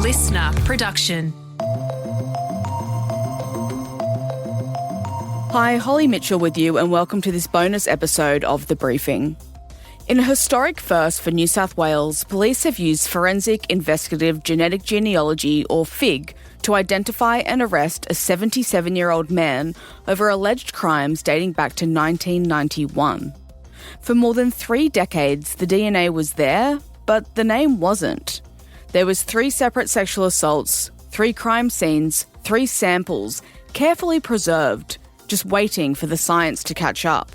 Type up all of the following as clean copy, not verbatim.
listener production. Hi, Holly Mitchell with you, and welcome to this bonus episode of The Briefing. In a historic first for New South Wales, police have used Forensic Investigative Genetic Genealogy, or FIGG, to identify and arrest a 77-year-old man over alleged crimes dating back to 1991. For more than 3 decades, the DNA was there, but the name wasn't. There was 3 separate sexual assaults, 3 crime scenes, 3 samples, carefully preserved, just waiting for the science to catch up.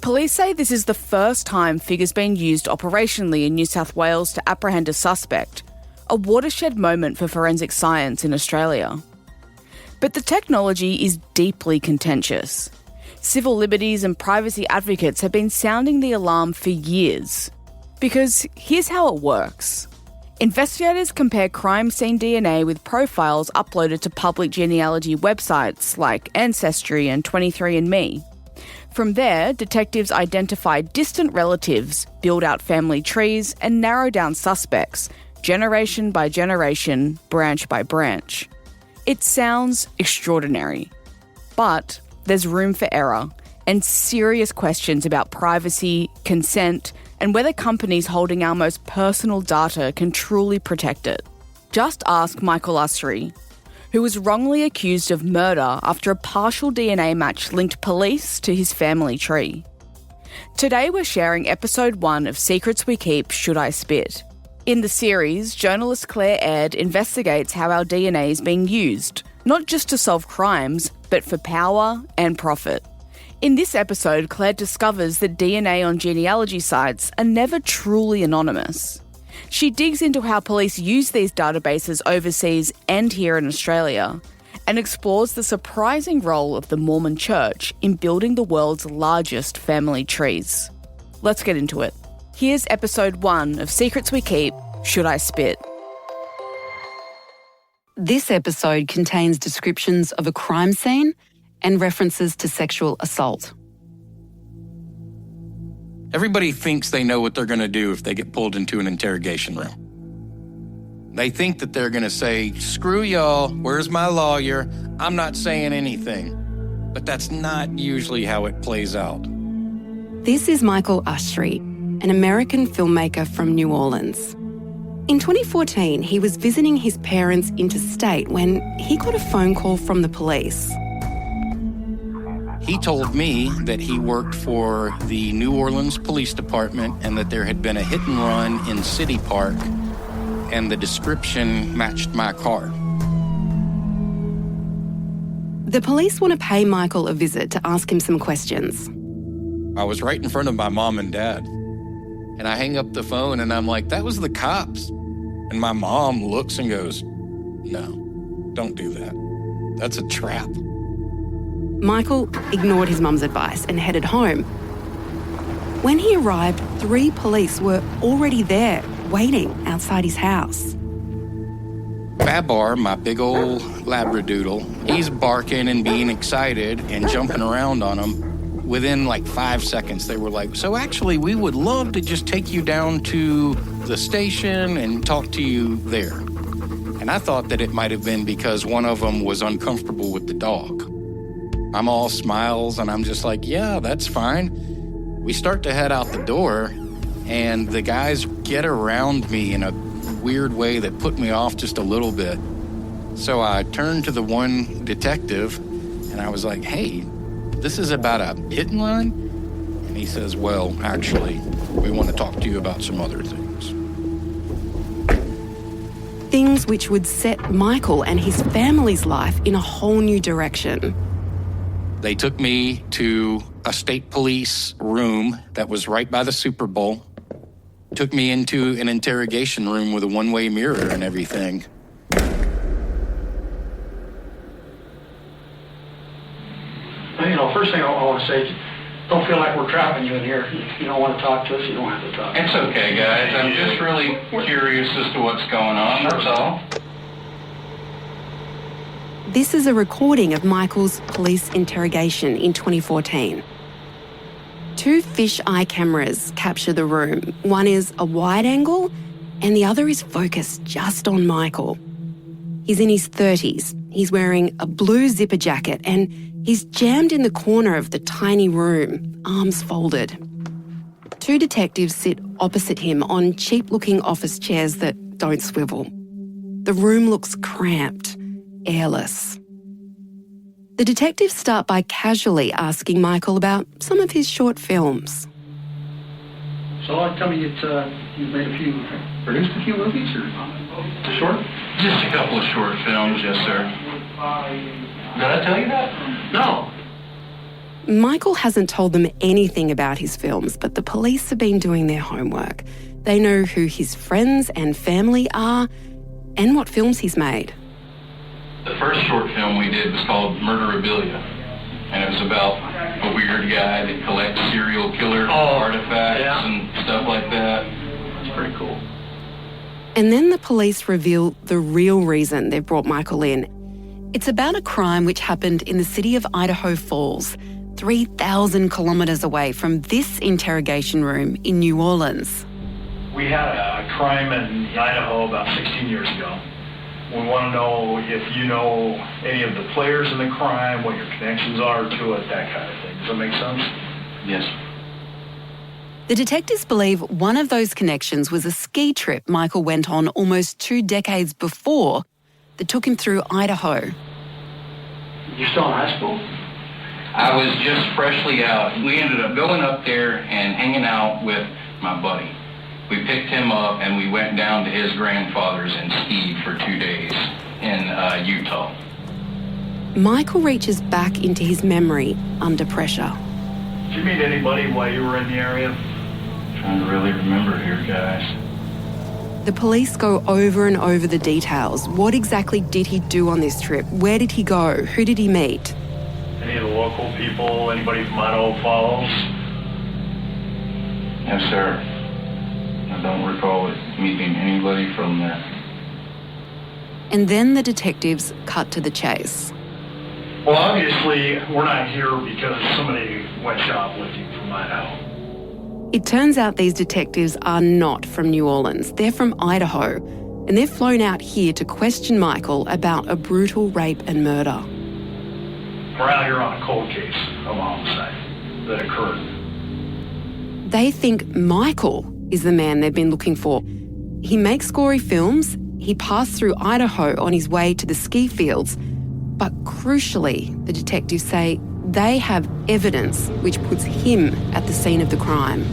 Police say this is the first time FIGG has been used operationally in New South Wales to apprehend a suspect, a watershed moment for forensic science in Australia. But the technology is deeply contentious. Civil liberties and privacy advocates have been sounding the alarm for years. Because here's how it works. Investigators compare crime scene DNA with profiles uploaded to public genealogy websites like Ancestry and 23andMe. From there, detectives identify distant relatives, build out family trees, and narrow down suspects, generation by generation, branch by branch. It sounds extraordinary. But there's room for error and serious questions about privacy, consent, and whether companies holding our most personal data can truly protect it. Just ask Michael Usry, who was wrongly accused of murder after a partial DNA match linked police to his family tree. Today we're sharing episode 1 of Secrets We Keep, Should I Spit? In the series, journalist Claire Aird investigates how our DNA is being used, not just to solve crimes, but for power and profit. In this episode, Claire discovers that DNA on genealogy sites are never truly anonymous. She digs into how police use these databases overseas and here in Australia, and explores the surprising role of the Mormon Church in building the world's largest family trees. Let's get into it. Here's episode 1 of Secrets We Keep, Should I Spit? This episode contains descriptions of a crime scene and references to sexual assault. Everybody thinks they know what they're going to do if they get pulled into an interrogation room. They think that they're going to say, screw y'all, where's my lawyer? I'm not saying anything. But that's not usually how it plays out. This is Michael Usry, an American filmmaker from New Orleans. In 2014, he was visiting his parents interstate when he got a phone call from the police. He told me that he worked for the New Orleans Police Department and that there had been a hit and run in City Park, and the description matched my car. The police want to pay Michael a visit to ask him some questions. I was right in front of my mom and dad, and I hang up the phone and I'm like, that was the cops. And my mom looks and goes, no, don't do that. That's a trap. Michael ignored his mum's advice and headed home. When he arrived, 3 police were already there, waiting outside his house. Babar, my big old labradoodle, he's barking and being excited and jumping around on him. Within like 5 seconds, they were like, so actually, we would love to just take you down to the station and talk to you there. And I thought that it might have been because one of them was uncomfortable with the dog. I'm all smiles, and I'm just like, yeah, that's fine. We start to head out the door, and the guys get around me in a weird way that put me off just a little bit. So I turned to the one detective, and I was like, hey, this is about a hit and run? And he says, well, actually, we want to talk to you about some other things. Things which would set Michael and his family's life in a whole new direction. They took me to a state police room that was right by the Super Bowl. Took me into an interrogation room with a one-way mirror and everything. First thing I want to say is don't feel like we're trapping you in here. If you don't want to talk to us, you don't have to talk. It's okay, guys. I'm just really curious as to what's going on, that's all. This is a recording of Michael's police interrogation in 2014. 2 fisheye cameras capture the room. One is a wide angle and the other is focused just on Michael. He's in his 30s, he's wearing a blue zipper jacket, and he's jammed in the corner of the tiny room, arms folded. Two detectives sit opposite him on cheap-looking office chairs that don't swivel. The room looks cramped, airless. The detectives start by casually asking Michael about some of his short films. So tell me, you've produced a few movies, or short? Just a couple of short films, yes, sir. Did I tell you that? No. Michael hasn't told them anything about his films, but the police have been doing their homework. They know who his friends and family are and what films he's made. The first short film we did was called Murderabilia, and it was about a weird guy that collects serial killer artifacts and stuff like that. It's pretty cool. And then the police reveal the real reason they've brought Michael in. It's about a crime which happened in the city of Idaho Falls, 3,000 kilometres away from this interrogation room in New Orleans. We had a crime in Idaho about 16 years ago. We want to know if you know any of the players in the crime, what your connections are to it, that kind of thing. Does that make sense? Yes. The detectives believe one of those connections was a ski trip Michael went on almost 2 decades before that took him through Idaho. You're still in high school? I was just freshly out. We ended up going up there and hanging out with my buddy. We picked him up and we went down to his grandfather's and skied for 2 days in Utah. Michael reaches back into his memory under pressure. Did you meet anybody while you were in the area? Trying to really remember here, guys. The police go over and over the details. What exactly did he do on this trip? Where did he go? Who did he meet? Any of the local people, anybody from Idaho Falls? No, sir. I don't recall meeting anybody from there. And then the detectives cut to the chase. Well, obviously, we're not here because somebody went shoplifting from Idaho. It turns out these detectives are not from New Orleans. They're from Idaho, and they've flown out here to question Michael about a brutal rape and murder. We're out here on a cold case of homicide that occurred. They think Michael is the man they've been looking for. He makes gory films, he passed through Idaho on his way to the ski fields, but crucially, the detectives say they have evidence which puts him at the scene of the crime.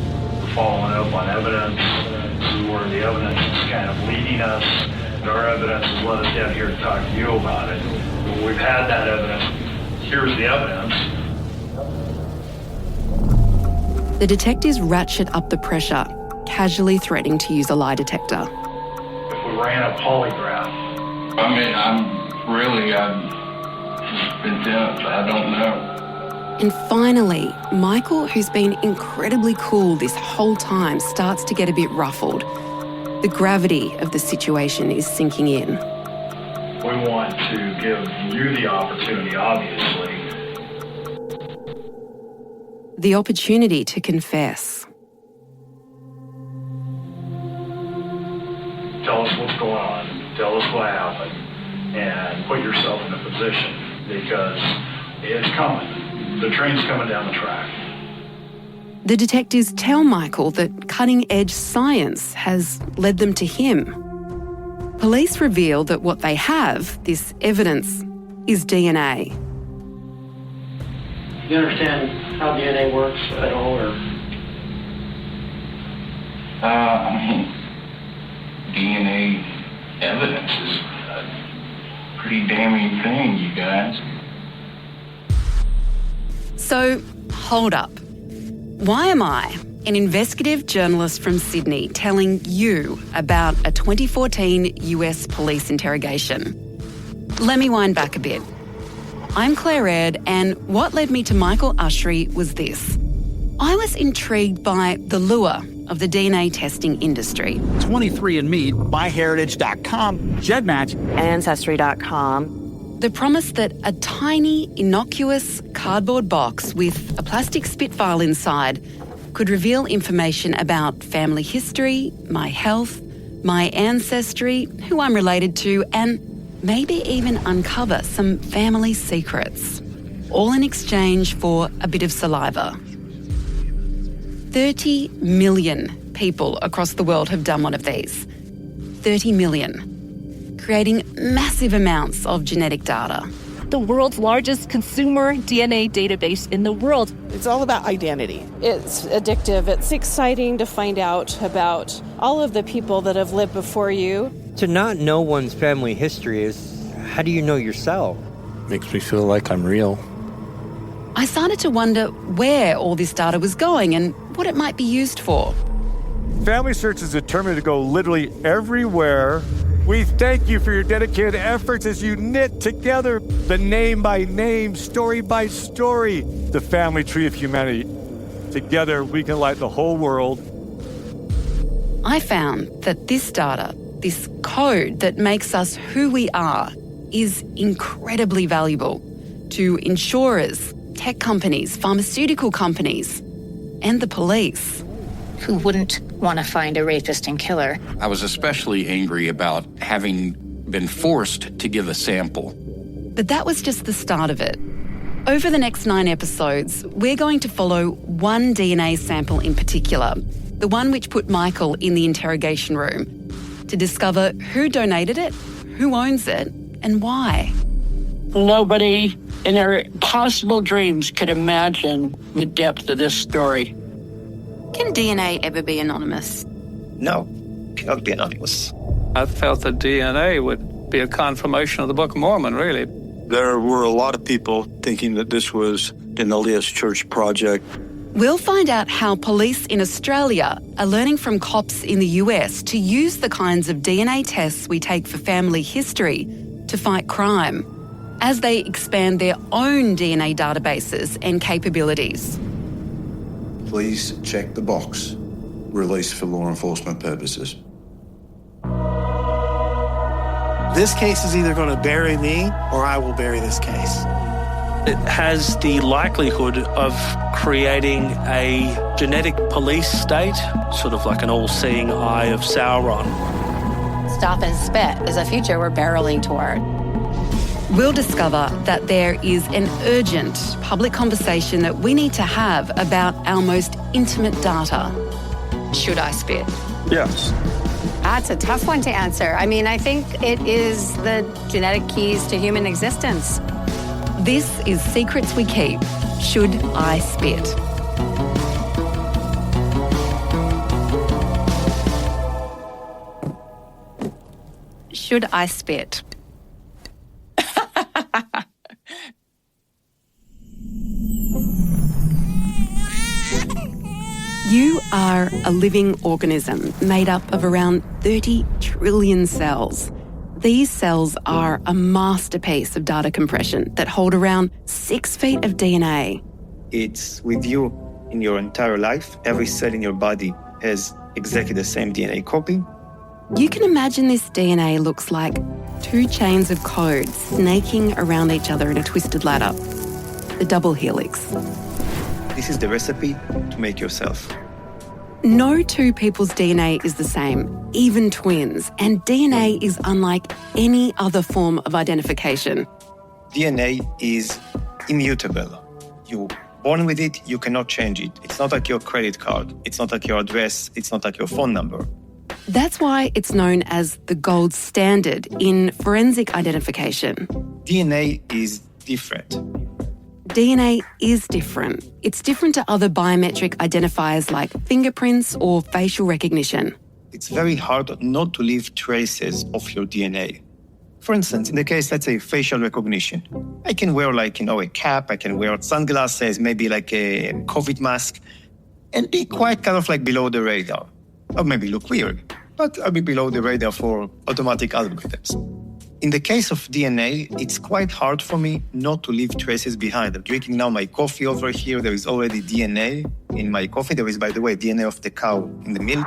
We're following up on evidence. This is where the evidence is kind of leading us. Our evidence has led us down here to talk to you about it. When we've had that evidence, here's the evidence. The detectives ratchet up the pressure, casually threatening to use a lie detector. If we ran a polygraph. I mean, I've been tense. I don't know. And finally, Michael, who's been incredibly cool this whole time, starts to get a bit ruffled. The gravity of the situation is sinking in. We want to give you the opportunity, obviously. The opportunity to confess. Tell us what's going on. Tell us what happened. And put yourself in a position because it's coming. The train's coming down the track. The detectives tell Michael that cutting-edge science has led them to him. Police reveal that what they have, this evidence, is DNA. Do you understand how DNA works at all, or? DNA evidence is a pretty damning thing, you guys. So, hold up. Why am I, an investigative journalist from Sydney, telling you about a 2014 US police interrogation? Let me wind back a bit. I'm Claire Aird, and what led me to Michael Ushry was this. I was intrigued by the lure of the DNA testing industry. 23andMe, MyHeritage.com, GEDmatch, Ancestry.com. The promise that a tiny, innocuous cardboard box with a plastic spit file inside could reveal information about family history, my health, my ancestry, who I'm related to, and maybe even uncover some family secrets. All in exchange for a bit of saliva. 30 million people across the world have done one of these. 30 million. Creating massive amounts of genetic data. The world's largest consumer DNA database in the world. It's all about identity. It's addictive. It's exciting to find out about all of the people that have lived before you. To not know one's family history is, how do you know yourself? Makes me feel like I'm real. I started to wonder where all this data was going and what it might be used for. Family Search is determined to go literally everywhere. We thank you for your dedicated efforts as you knit together the name by name, story by story, the family tree of humanity. Together, we can light the whole world. I found that this data, this code that makes us who we are, is incredibly valuable to insurers, tech companies, pharmaceutical companies, and the police. Who wouldn't want to find a rapist and killer? I was especially angry about having been forced to give a sample. But that was just the start of it. Over the next 9 episodes, we're going to follow one DNA sample in particular, the one which put Michael in the interrogation room, to discover who donated it, who owns it, and why. Nobody in their possible dreams could imagine the depth of this story. Can DNA ever be anonymous? No, cannot be anonymous. I felt that DNA would be a confirmation of the Book of Mormon, really. There were a lot of people thinking that this was an LDS Church project. We'll find out how police in Australia are learning from cops in the US to use the kinds of DNA tests we take for family history to fight crime, as they expand their own DNA databases and capabilities. Please check the box. Released for law enforcement purposes. This case is either going to bury me or I will bury this case. It has the likelihood of creating a genetic police state, sort of like an all-seeing eye of Sauron. Stop and spit is a future we're barreling toward. We'll discover that there is an urgent public conversation that we need to have about our most intimate data. Should I spit? Yes. That's a tough one to answer. I mean, I think it is the genetic keys to human existence. This is Secrets We Keep. Should I spit? Should I spit? You are a living organism made up of around 30 trillion cells. These cells are a masterpiece of data compression that hold around 6 feet of DNA. It's with you in your entire life. Every cell in your body has exactly the same DNA copy. You can imagine this DNA looks like 2 chains of code snaking around each other in a twisted ladder. The double helix. This is the recipe to make yourself. No 2 people's DNA is the same, even twins, and DNA is unlike any other form of identification. DNA is immutable. You're born with it, you cannot change it. It's not like your credit card. It's not like your address. It's not like your phone number. That's why it's known as the gold standard in forensic identification. DNA is different. DNA is different. It's different to other biometric identifiers like fingerprints or facial recognition. It's very hard not to leave traces of your DNA. For instance, in the case, let's say, facial recognition. I can wear a cap, I can wear sunglasses, maybe like a COVID mask, and be quite kind of like below the radar. Or maybe look weird, but I'll be below the radar for automatic algorithms. In the case of DNA, it's quite hard for me not to leave traces behind. I'm drinking now my coffee over here. There is already DNA in my coffee. There is, by the way, DNA of the cow in the milk.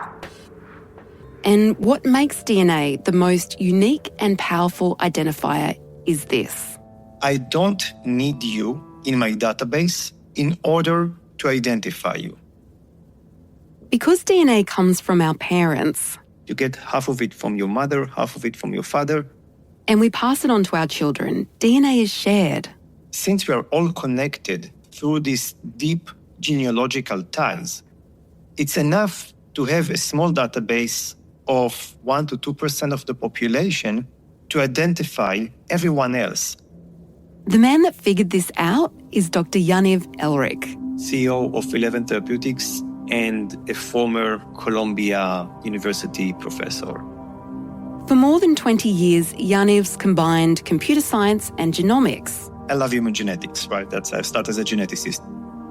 And what makes DNA the most unique and powerful identifier is this. I don't need you in my database in order to identify you. Because DNA comes from our parents, You get half of it from your mother, half of it from your father. And we pass it on to our children. DNA is shared. Since we are all connected through these deep genealogical ties, it's enough to have a small database of 1 to 2% of the population to identify everyone else. The man that figured this out is Dr. Yaniv Elric, CEO of 11 Therapeutics and a former Columbia University professor. For more than 20 years, Yaniv's combined computer science and genomics. I love human genetics, right? I started as a geneticist.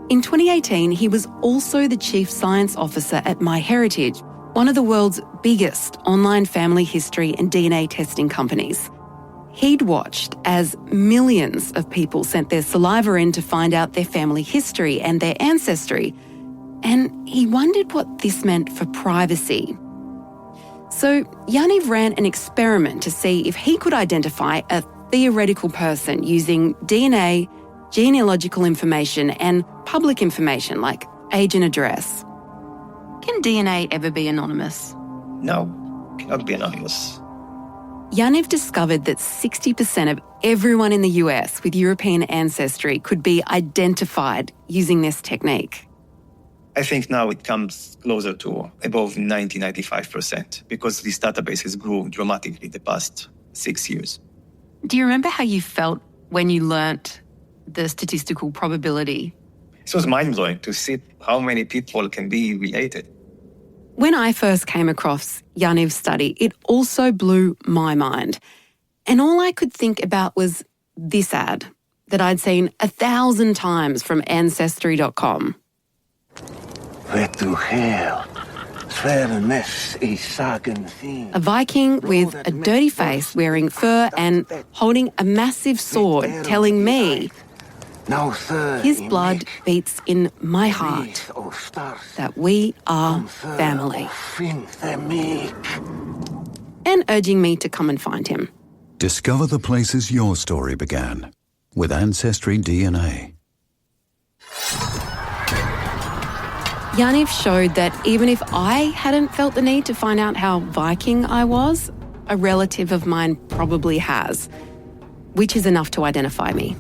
In 2018, he was also the chief science officer at MyHeritage, one of the world's biggest online family history and DNA testing companies. He'd watched as millions of people sent their saliva in to find out their family history and their ancestry, and he wondered what this meant for privacy. So Yaniv ran an experiment to see if he could identify a theoretical person using DNA, genealogical information and public information like age and address. Can DNA ever be anonymous? No, cannot be anonymous. Yaniv discovered that 60% of everyone in the US with European ancestry could be identified using this technique. I think now it comes closer to above 90-95% because this database has grown dramatically the past 6 years. Do you remember how you felt when you learnt the statistical probability? It was mind-blowing to see how many people can be related. When I first came across Yaniv's study, it also blew my mind. And all I could think about was this ad that I'd seen 1,000 times from Ancestry.com. A Viking with a dirty face, wearing fur and holding a massive sword, telling me his blood beats in my heart, that we are family, and urging me to come and find him. Discover the places your story began with Ancestry DNA. Yaniv showed that even if I hadn't felt the need to find out how Viking I was, a relative of mine probably has, which is enough to identify me.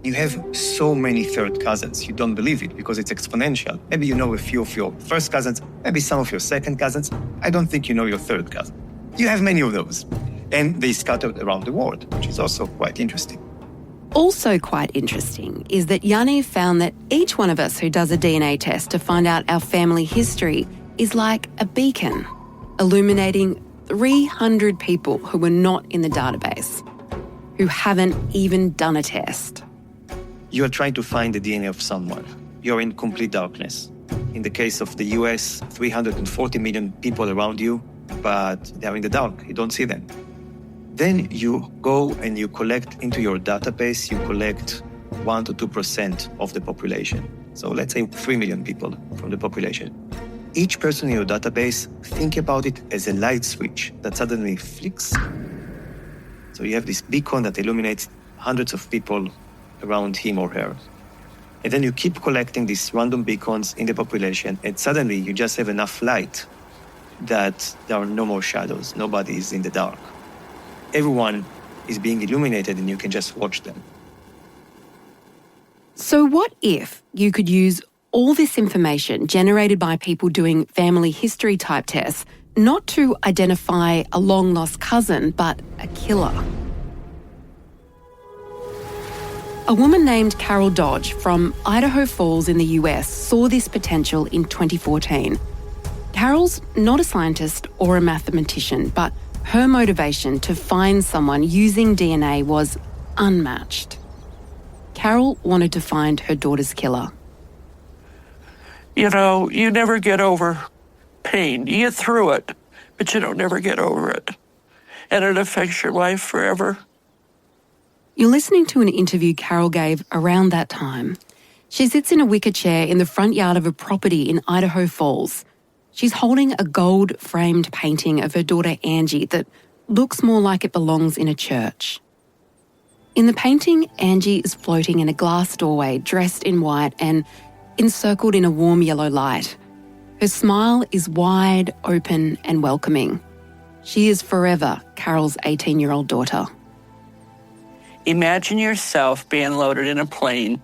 You have so many third cousins, you don't believe it because it's exponential. Maybe you know a few of your first cousins, maybe some of your second cousins. I don't think you know your third cousin. You have many of those, and they scattered around the world, which is also quite interesting. Also quite interesting is that Yaniv found that each one of us who does a DNA test to find out our family history is like a beacon, illuminating 300 people who were not in the database, who haven't even done a test. You are trying to find the DNA of someone. You're in complete darkness. In the case of the US, 340 million people around you, but they're in the dark. You don't see them. Then you go and you collect into your database, you collect 1 to 2% of the population. So let's say 3 million people from the population. Each person in your database, think about it as a light switch that suddenly flicks. So you have this beacon that illuminates hundreds of people around him or her. And then you keep collecting these random beacons in the population, and suddenly you just have enough light that there are no more shadows. Nobody is in the dark. Everyone is being illuminated and you can just watch them. So what if you could use all this information generated by people doing family history type tests not to identify a long-lost cousin, but a killer? A woman named Carol Dodge from Idaho Falls in the US saw this potential in 2014. Carol's not a scientist or a mathematician, but her motivation to find someone using DNA was unmatched. Carol wanted to find her daughter's killer. You know, you never get over pain. You get through it, but you don't never get over it. And it affects your life forever. You're listening to an interview Carol gave around that time. She sits in a wicker chair in the front yard of a property in Idaho Falls. She's holding a gold-framed painting of her daughter Angie that looks more like it belongs in a church. In the painting, Angie is floating in a glass doorway, dressed in white and encircled in a warm yellow light. Her smile is wide, open and welcoming. She is forever Carol's 18-year-old daughter. Imagine yourself being loaded in a plane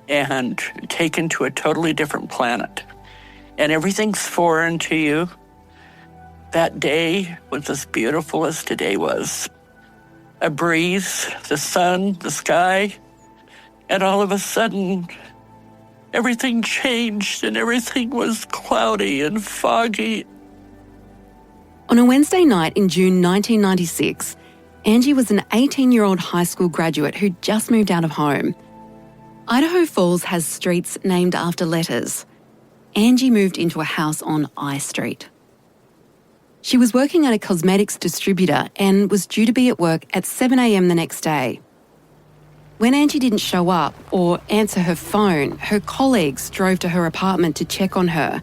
and taken to a totally different planet. And everything's foreign to you. That day was as beautiful as today was. A breeze, the sun, the sky, and all of a sudden, everything changed and everything was cloudy and foggy. On a Wednesday night in June 1996, Angie was an 18-year-old high school graduate who'd just moved out of home. Idaho Falls has streets named after letters. Angie moved into a house on I Street. She was working at a cosmetics distributor and was due to be at work at 7 a.m. the next day. When Angie didn't show up or answer her phone, her colleagues drove to her apartment to check on her.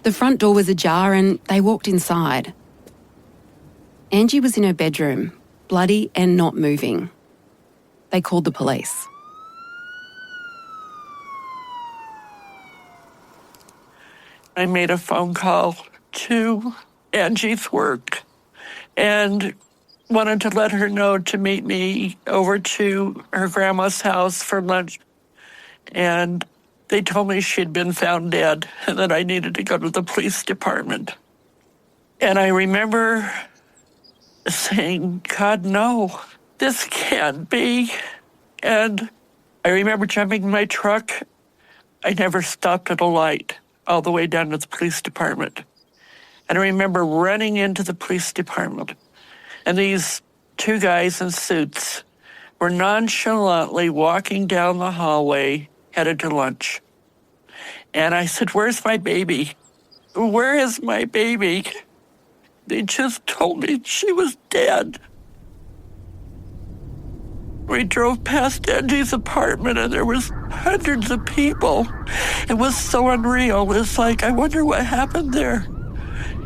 The front door was ajar and they walked inside. Angie was in her bedroom, bloody and not moving. They called the police. I made a phone call to Angie's work and wanted to let her know to meet me over to her grandma's house for lunch. And they told me she'd been found dead and that I needed to go to the police department. And I remember saying, God, no, this can't be. And I remember jumping in my truck. I never stopped at a light all the way down to the police department. And I remember running into the police department. And these two guys in suits were nonchalantly walking down the hallway, headed to lunch. And I said, where's my baby? Where is my baby? They just told me she was dead. We drove past Angie's apartment and there was hundreds of people. It was so unreal. It's like, I wonder what happened there.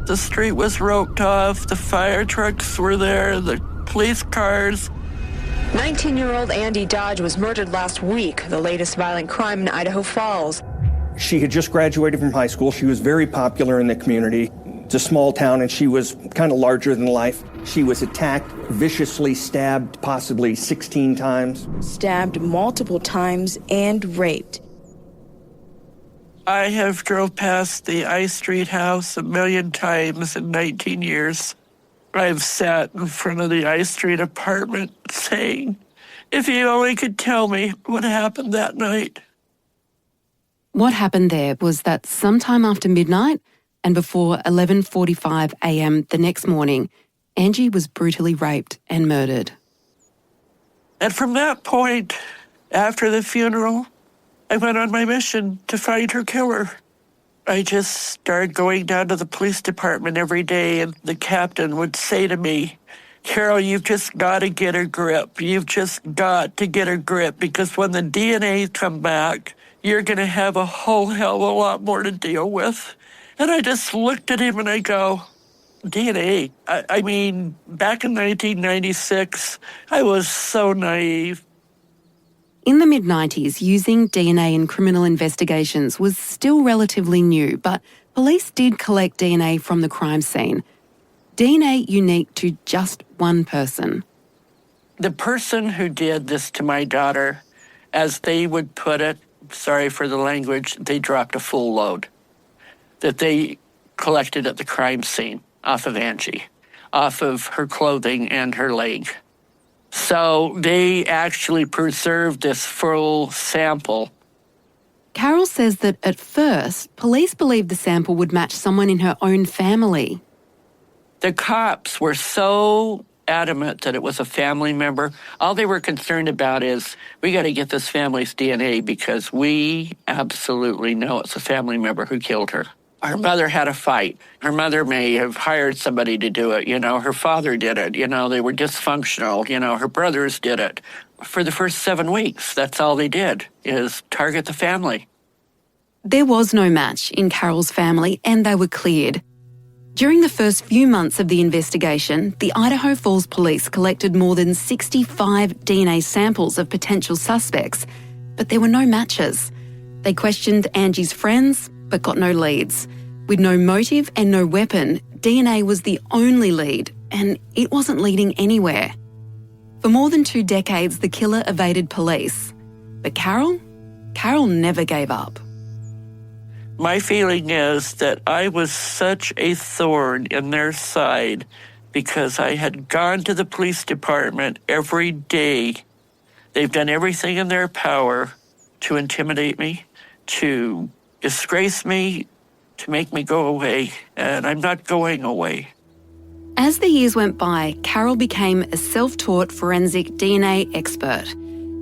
The street was roped off, the fire trucks were there, the police cars. 19-year-old Andy Dodge was murdered last week, the latest violent crime in Idaho Falls. She had just graduated from high school. She was very popular in the community. It's a small town and she was kind of larger than life. She was attacked, viciously stabbed possibly 16 times. Stabbed multiple times and raped. I have drove past the I Street house 1,000,000 times in 19 years. I've sat in front of the I Street apartment saying, if you only could tell me what happened that night. What happened there was that sometime after midnight and before 11:45 a.m. the next morning, Angie was brutally raped and murdered. And from that point, after the funeral, I went on my mission to find her killer. I just started going down to the police department every day, and the captain would say to me, Carol, you've just got to get a grip. You've just got to get a grip, because when the DNA come back, you're going to have a whole hell of a lot more to deal with. And I just looked at him and I go, DNA? I mean, back in 1996, I was so naive. In the mid-90s, using DNA in criminal investigations was still relatively new, but police did collect DNA from the crime scene. DNA unique to just one person. The person who did this to my daughter, as they would put it, sorry for the language, they dropped a full load that they collected at the crime scene off of Angie, off of her clothing and her leg. So they actually preserved this full sample. Carol says that at first, police believed the sample would match someone in her own family. The cops were so adamant that it was a family member. All they were concerned about is, we got to get this family's DNA because we absolutely know it's a family member who killed her. Her mother had a fight. Her mother may have hired somebody to do it. You know, her father did it. You know, they were dysfunctional. You know, her brothers did it. For the first 7 weeks, that's all they did, is target the family. There was no match in Carol's family, and they were cleared. During the first few months of the investigation, the Idaho Falls Police collected more than 65 DNA samples of potential suspects, but there were no matches. They questioned Angie's friends, but got no leads. With no motive and no weapon, DNA was the only lead, and it wasn't leading anywhere. For more than 2 decades, the killer evaded police. But Carol never gave up. My feeling is that I was such a thorn in their side because I had gone to the police department every day. They've done everything in their power to intimidate me, to disgrace me, to make me go away, and I'm not going away. As the years went by, Carol became a self-taught forensic DNA expert.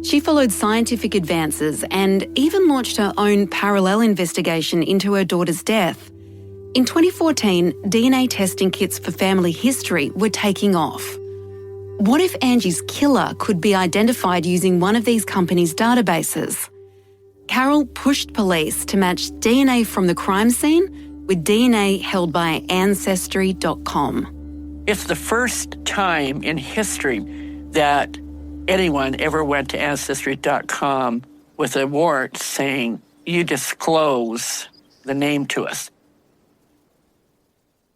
She followed scientific advances and even launched her own parallel investigation into her daughter's death. In 2014, DNA testing kits for family history were taking off. What if Angie's killer could be identified using one of these companies' databases? Carol pushed police to match DNA from the crime scene with DNA held by Ancestry.com. It's the first time in history that anyone ever went to Ancestry.com with a warrant saying, you disclose the name to us.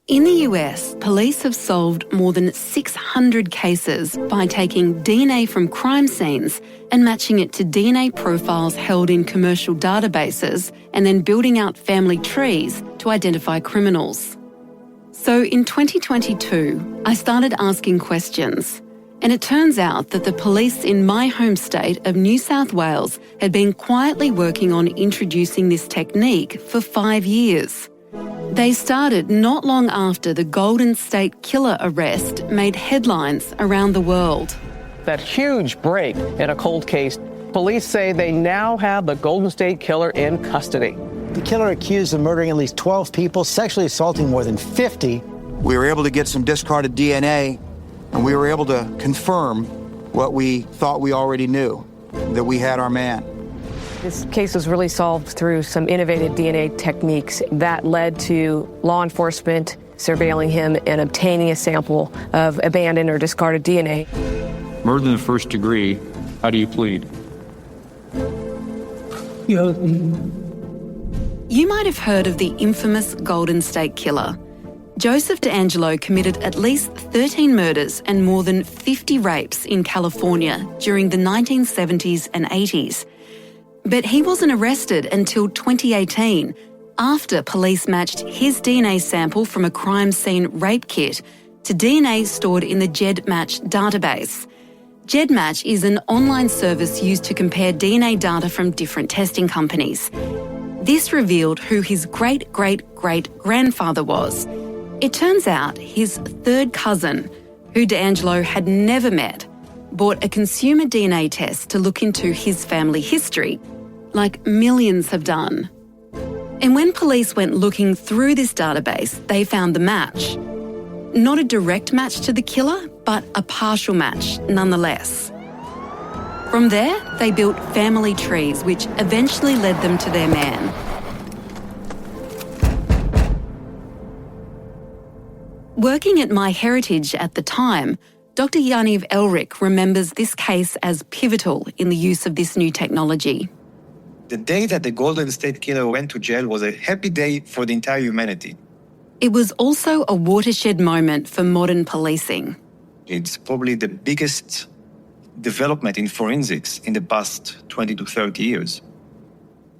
In the US, police have solved more than 600 cases by taking DNA from crime scenes and matching it to DNA profiles held in commercial databases and then building out family trees to identify criminals. So in 2022, I started asking questions. And it turns out that the police in my home state of New South Wales had been quietly working on introducing this technique for 5 years. They started not long after the Golden State Killer arrest made headlines around the world. That huge break in a cold case, police say they now have the Golden State Killer in custody. The killer accused of murdering at least 12 people, sexually assaulting more than 50. We were able to get some discarded DNA, and we were able to confirm what we thought we already knew, that we had our man. This case was really solved through some innovative DNA techniques that led to law enforcement surveilling him and obtaining a sample of abandoned or discarded DNA. Murder in the first degree, how do you plead? You might have heard of the infamous Golden State Killer. Joseph DeAngelo committed at least 13 murders and more than 50 rapes in California during the 1970s and 80s. But he wasn't arrested until 2018, after police matched his DNA sample from a crime scene rape kit to DNA stored in the GEDmatch database. GEDmatch is an online service used to compare DNA data from different testing companies. This revealed who his great-great-great-grandfather was. It turns out his third cousin, who DeAngelo had never met, bought a consumer DNA test to look into his family history, like millions have done. And when police went looking through this database, they found the match. Not a direct match to the killer, but a partial match nonetheless. From there, they built family trees, which eventually led them to their man. Working at MyHeritage at the time, Dr. Yaniv Elric remembers this case as pivotal in the use of this new technology. The day that the Golden State Killer went to jail was a happy day for the entire humanity. It was also a watershed moment for modern policing. It's probably the biggest development in forensics in the past 20 to 30 years.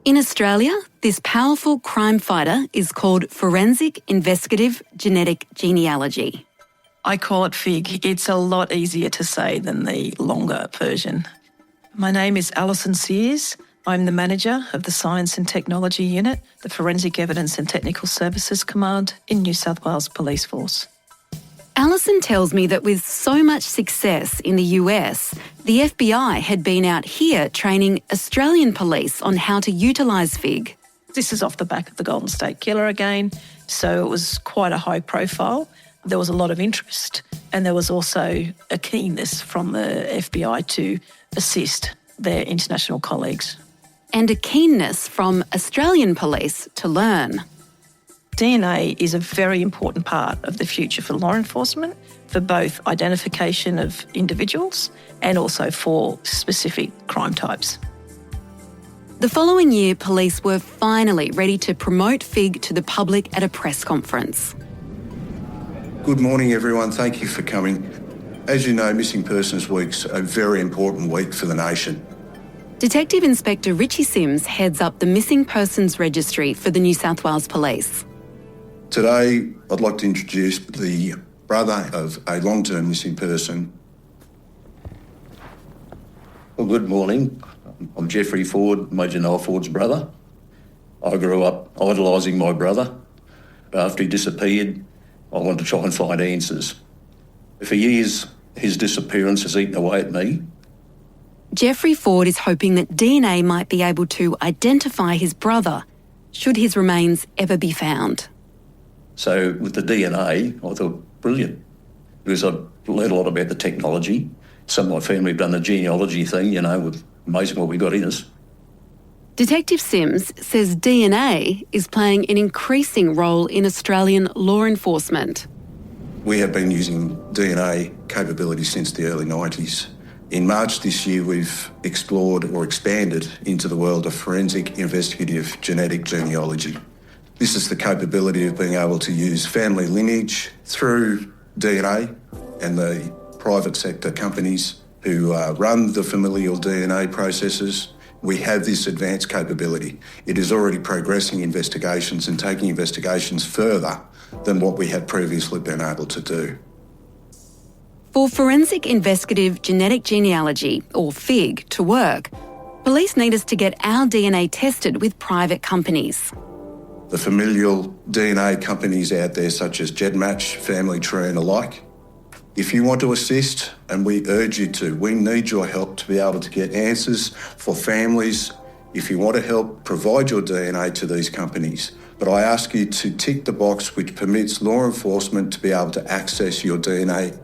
In Australia, this powerful crime fighter is called Forensic Investigative Genetic Genealogy. I call it FIGG. It's a lot easier to say than the longer version. My name is Alison Sears. I'm the manager of the Science and Technology Unit, the Forensic Evidence and Technical Services Command in New South Wales Police Force. Alison tells me that with so much success in the US, the FBI had been out here training Australian police on how to utilise FIGG. This is off the back of the Golden State Killer again, so it was quite a high profile. There was a lot of interest, and there was also a keenness from the FBI to assist their international colleagues. And a keenness from Australian police to learn. DNA is a very important part of the future for law enforcement, for both identification of individuals and also for specific crime types. The following year, police were finally ready to promote FIGG to the public at a press conference. Good morning, everyone. Thank you for coming. As you know, Missing Persons Week's a very important week for the nation. Detective Inspector Richie Sims heads up the Missing Persons Registry for the New South Wales Police. Today, I'd like to introduce the brother of a long-term missing person. Well, good morning. I'm Jeffrey Ford, Major Noel Ford's brother. I grew up idolising my brother. After he disappeared, I wanted to try and find answers. For years, his disappearance has eaten away at me. Jeffrey Ford is hoping that DNA might be able to identify his brother, should his remains ever be found. So with the DNA, I thought, brilliant, because I'd learned a lot about the technology. Some of my family have done the genealogy thing, with amazing what we got in us. Detective Sims says DNA is playing an increasing role in Australian law enforcement. We have been using DNA capability since the early 90s. In March this year, we've explored or expanded into the world of Forensic Investigative Genetic Genealogy. This is the capability of being able to use family lineage through DNA, and the private sector companies who run the familial DNA processes. We have this advanced capability. It is already progressing investigations and taking investigations further than what we have previously been able to do. For Forensic Investigative Genetic Genealogy, or FIGG, to work, police need us to get our DNA tested with private companies. The familial DNA companies out there, such as GEDmatch, Family Tree and alike, if you want to assist, and we urge you to, we need your help to be able to get answers for families. If you want to help, provide your DNA to these companies. But I ask you to tick the box which permits law enforcement to be able to access your DNA.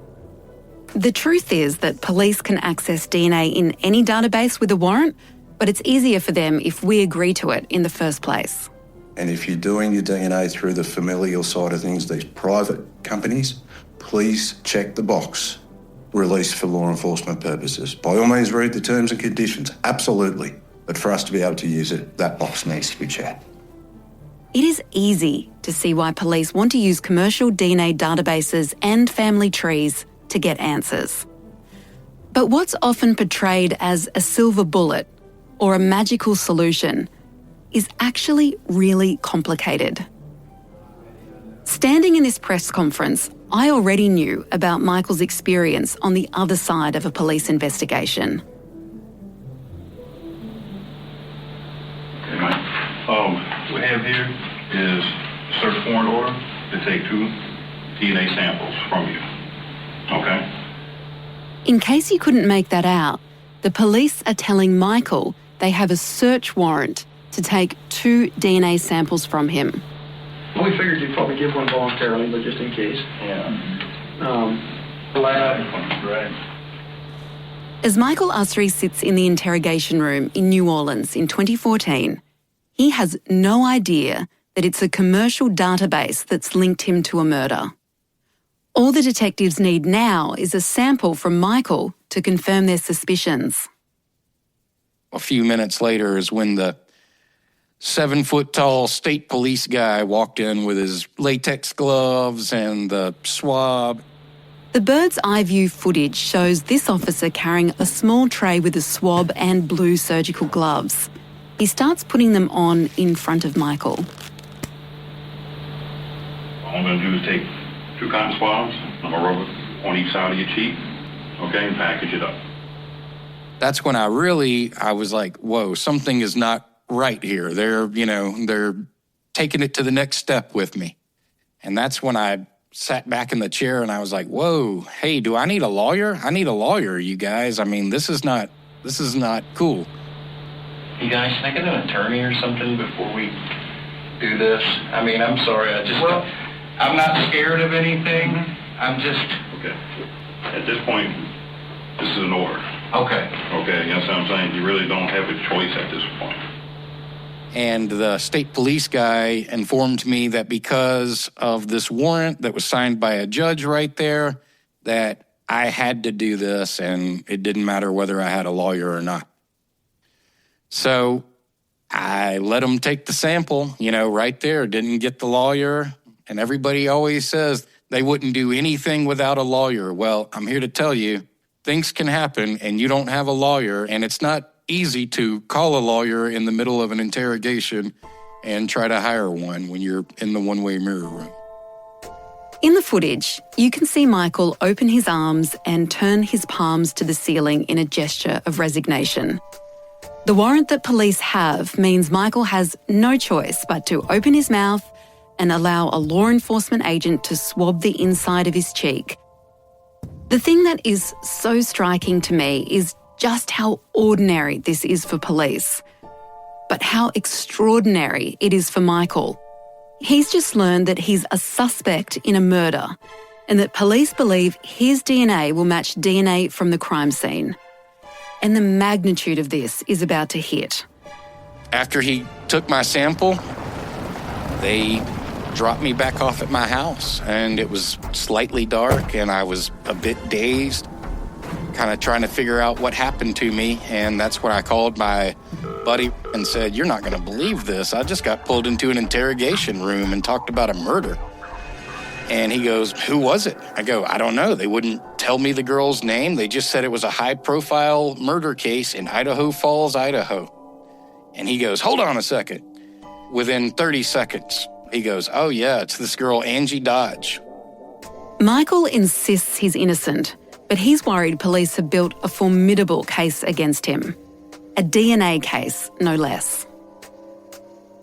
The truth is that police can access DNA in any database with a warrant, but it's easier for them if we agree to it in the first place. And if you're doing your DNA through the familial side of things, these private companies, please check the box, released for law enforcement purposes. By all means, read the terms and conditions, absolutely. But for us to be able to use it, that box needs to be checked. It is easy to see why police want to use commercial DNA databases and family trees to get answers. But what's often portrayed as a silver bullet or a magical solution is actually really complicated. Standing in this press conference, I already knew about Michael's experience on the other side of a police investigation. Okay, Mike. What we have here is a search warrant order to take 2 DNA samples from you. Okay? In case you couldn't make that out, the police are telling Michael they have a search warrant to take 2 DNA samples from him. We figured you'd probably give one voluntarily, but just in case. As Michael Usry sits in the interrogation room in New Orleans in 2014, he has no idea that it's a commercial database that's linked him to a murder. All the detectives need now is a sample from Michael to confirm their suspicions. A few minutes later is when the 7-foot-tall state police guy walked in with his latex gloves and the swab. The bird's eye view footage shows this officer carrying a small tray with a swab and blue surgical gloves. He starts putting them on in front of Michael. All I'm going to do is take 2 cotton swabs. I'm going to rub it on each side of your cheek, okay, and package it up. That's when I was like, whoa, something is not right here. They're taking it to the next step with me. And that's when I sat back in the chair and I was like, whoa, hey, do I need a lawyer? I need a lawyer, you guys. I mean, this is not cool. You guys think of an attorney or something before we do this? I mean, I'm sorry, I'm not scared of anything. I'm just... Okay. At this point, this is an order. Okay. Okay, that's what I'm saying. You really don't have a choice at this point. And the state police guy informed me that because of this warrant that was signed by a judge right there, that I had to do this and it didn't matter whether I had a lawyer or not. So I let them take the sample, right there. Didn't get the lawyer. And everybody always says they wouldn't do anything without a lawyer. Well, I'm here to tell you, things can happen and you don't have a lawyer. And it's not easy to call a lawyer in the middle of an interrogation and try to hire one when you're in the one-way mirror room. In the footage, you can see Michael open his arms and turn his palms to the ceiling in a gesture of resignation. The warrant that police have means Michael has no choice but to open his mouth and allow a law enforcement agent to swab the inside of his cheek. The thing that is so striking to me is just how ordinary this is for police, but how extraordinary it is for Michael. He's just learned that he's a suspect in a murder and that police believe his DNA will match DNA from the crime scene. And the magnitude of this is about to hit. After he took my sample, they dropped me back off at my house, and it was slightly dark and I was a bit dazed, kind of trying to figure out what happened to me. And that's when I called my buddy and said, "You're not going to believe this. I just got pulled into an interrogation room and talked about a murder." And he goes, "Who was it?" I go, "I don't know. They wouldn't tell me the girl's name. They just said it was a high-profile murder case in Idaho Falls, Idaho." And he goes, "Hold on a second." Within 30 seconds, he goes, "Oh, yeah, it's this girl, Angie Dodge." Michael insists he's innocent, but he's worried police have built a formidable case against him. A DNA case, no less.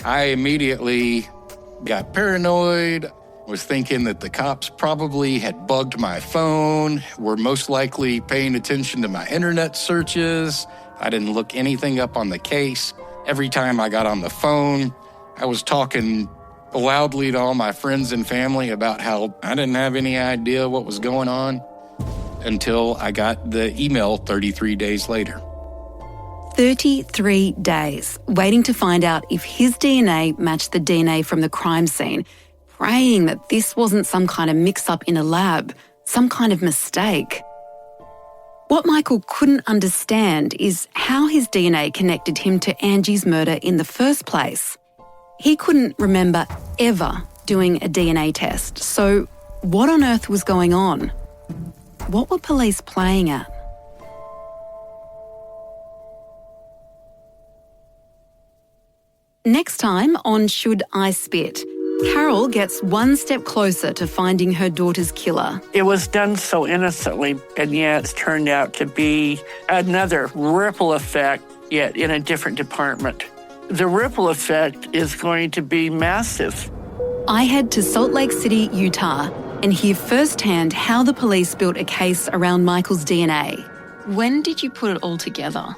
I immediately got paranoid, was thinking that the cops probably had bugged my phone, were most likely paying attention to my internet searches. I didn't look anything up on the case. Every time I got on the phone, I was talking loudly to all my friends and family about how I didn't have any idea what was going on until I got the email 33 days later. 33 days, waiting to find out if his DNA matched the DNA from the crime scene, praying that this wasn't some kind of mix-up in a lab, some kind of mistake. What Michael couldn't understand is how his DNA connected him to Angie's murder in the first place. He couldn't remember ever doing a DNA test, so what on earth was going on? What were police playing at? Next time on Should I Spit, Carol gets one step closer to finding her daughter's killer. It was done so innocently, and yet it's turned out to be another ripple effect, yet in a different department. The ripple effect is going to be massive. I head to Salt Lake City, Utah, and hear firsthand how the police built a case around Michael's DNA. When did you put it all together?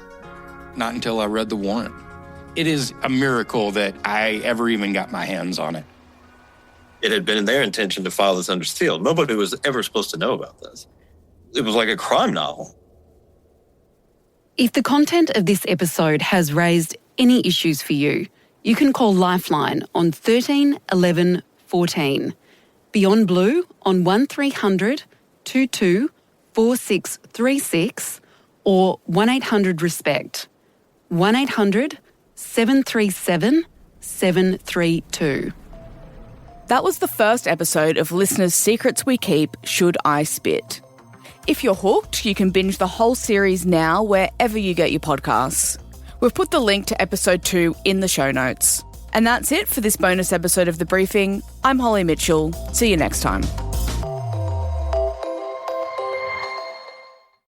Not until I read the warrant. It is a miracle that I ever even got my hands on it. It had been their intention to file this under seal. Nobody was ever supposed to know about this. It was like a crime novel. If the content of this episode has raised any issues for you, you can call Lifeline on 13 11 14, Beyond Blue on 1300 22 4636 or 1-800-RESPECT, 1-800-737-732. That was the first episode of Listeners' Secrets We Keep, Should I Spit? If you're hooked, you can binge the whole series now wherever you get your podcasts. We've put the link to episode 2 in the show notes. And that's it for this bonus episode of The Briefing. I'm Holly Mitchell. See you next time.